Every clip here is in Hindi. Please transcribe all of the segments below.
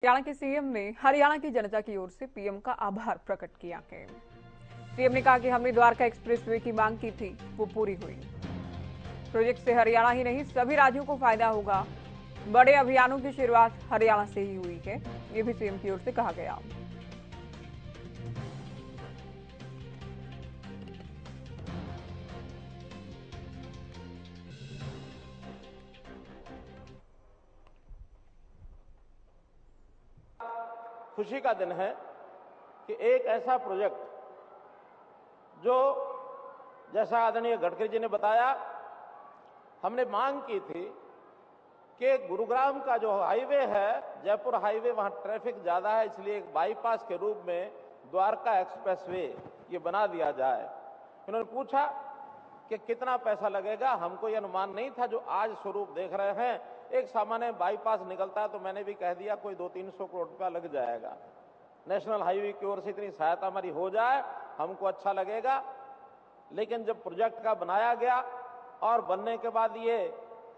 हरियाणा के सीएम ने हरियाणा की जनता की ओर से पीएम का आभार प्रकट किया है। सीएम ने कहा कि हमने द्वारका एक्सप्रेसवे की मांग की थी, वो पूरी हुई। प्रोजेक्ट से हरियाणा ही नहीं सभी राज्यों को फायदा होगा। बड़े अभियानों की शुरुआत हरियाणा से ही हुई है, ये भी सीएम की ओर से कहा गया। खुशी का दिन है कि एक ऐसा प्रोजेक्ट जो जैसा आदरणीय गडकरी जी ने बताया, हमने मांग की थी कि गुरुग्राम का जो हाईवे है, जयपुर हाईवे, वहां ट्रैफिक ज्यादा है, इसलिए एक बाईपास के रूप में द्वारका एक्सप्रेसवे ये बना दिया जाए। उन्होंने पूछा कि कितना पैसा लगेगा। हमको ये अनुमान नहीं था जो आज स्वरूप देख रहे हैं। एक सामान्य बाईपास निकलता है तो मैंने भी कह दिया कोई 200-300 करोड़ रुपया लग जाएगा। नेशनल हाईवे की ओर से इतनी सहायता हमारी हो जाए हमको अच्छा लगेगा। लेकिन जब प्रोजेक्ट का बनाया गया और बनने के बाद ये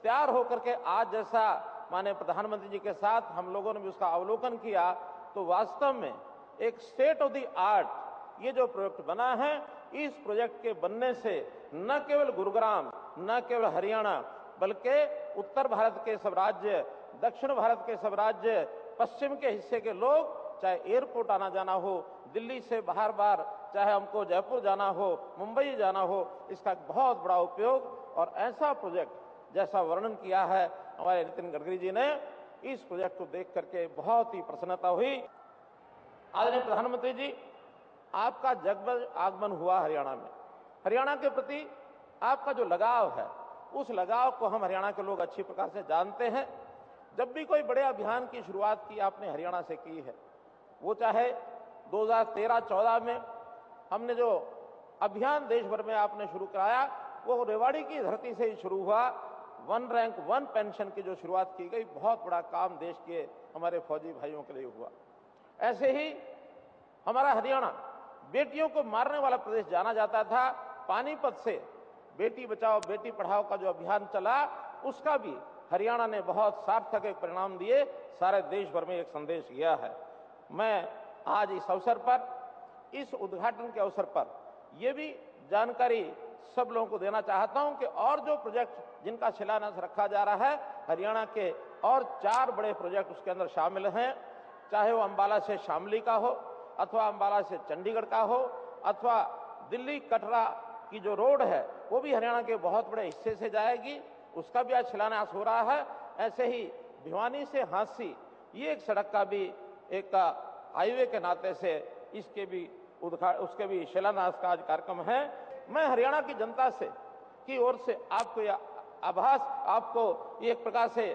तैयार होकर के आज जैसा माननीय प्रधानमंत्री जी के साथ हम लोगों ने भी उसका अवलोकन किया, तो वास्तव में एक स्टेट ऑफ द आर्ट ये जो प्रोजेक्ट बना है, इस प्रोजेक्ट के बनने से न केवल गुरुग्राम, न केवल हरियाणा, बल्कि उत्तर भारत के सब राज्य, दक्षिण भारत के सब राज्य, पश्चिम के हिस्से के लोग, चाहे एयरपोर्ट आना जाना हो, दिल्ली से बाहर बार, चाहे हमको जयपुर जाना हो, मुंबई जाना हो, इसका बहुत बड़ा उपयोग। और ऐसा प्रोजेक्ट जैसा वर्णन किया है हमारे नितिन गडकरी जी ने, इस प्रोजेक्ट को देख करके बहुत ही प्रसन्नता हुई। आदरणीय प्रधानमंत्री जी, आपका जगबल आगमन हुआ हरियाणा में। हरियाणा के प्रति आपका जो लगाव है, उस लगाव को हम हरियाणा के लोग अच्छी प्रकार से जानते हैं। जब भी कोई बड़े अभियान की शुरुआत की आपने हरियाणा से की है, वो चाहे 2013-14 में हमने जो अभियान देश भर में आपने शुरू कराया, वो रेवाड़ी की धरती से ही शुरू हुआ। वन रैंक वन पेंशन की जो शुरुआत की गई, बहुत बड़ा काम देश के हमारे फौजी भाइयों के लिए हुआ। ऐसे ही हमारा हरियाणा बेटियों को मारने वाला प्रदेश जाना जाता था। पानीपत से बेटी बचाओ बेटी पढ़ाओ का जो अभियान चला, उसका भी हरियाणा ने बहुत सार्थक एक परिणाम दिए, सारे देश भर में एक संदेश गया है। मैं आज इस अवसर पर, इस उद्घाटन के अवसर पर यह भी जानकारी सब लोगों को देना चाहता हूं कि और जो प्रोजेक्ट जिनका शिलान्यास रखा जा रहा है, हरियाणा के और 4 बड़े प्रोजेक्ट उसके अंदर शामिल हैं। चाहे वो अंबाला से शामली का हो, अथवा अंबाला से चंडीगढ़ का हो, अथवा दिल्ली कटरा की जो रोड है वो भी हरियाणा के बहुत बड़े हिस्से से जाएगी, उसका भी आज शिलान्यास हो रहा है। ऐसे ही भिवानी से हांसी, ये एक सड़क का भी एक हाईवे के नाते से इसके भी उसके भी शिलान्यास का आज कार्यक्रम है। मैं हरियाणा की जनता से की ओर से आपको यह आभास, आपको एक प्रकार से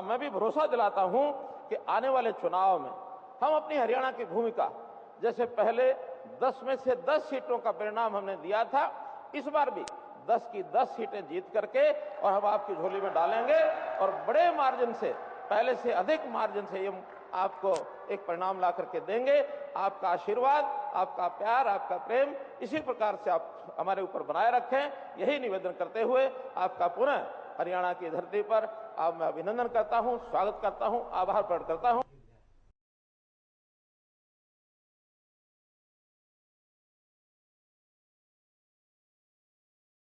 मैं भी भरोसा दिलाता हूं कि आने वाले चुनाव में हम अपनी हरियाणा की भूमिका, जैसे पहले 10 में से 10 सीटों का परिणाम हमने दिया था, इस बार भी 10 की 10 सीटें जीत करके और हम आपकी झोली में डालेंगे और बड़े मार्जिन से, पहले से अधिक मार्जिन से ये आपको एक परिणाम ला करके देंगे। आपका आशीर्वाद, आपका प्यार, आपका प्रेम इसी प्रकार से आप हमारे ऊपर बनाए रखें, यही निवेदन करते हुए आपका पुनः हरियाणा की धरती पर मैं अभिनंदन करता हूं, स्वागत करता हूं, आभार प्रकट करता हूं।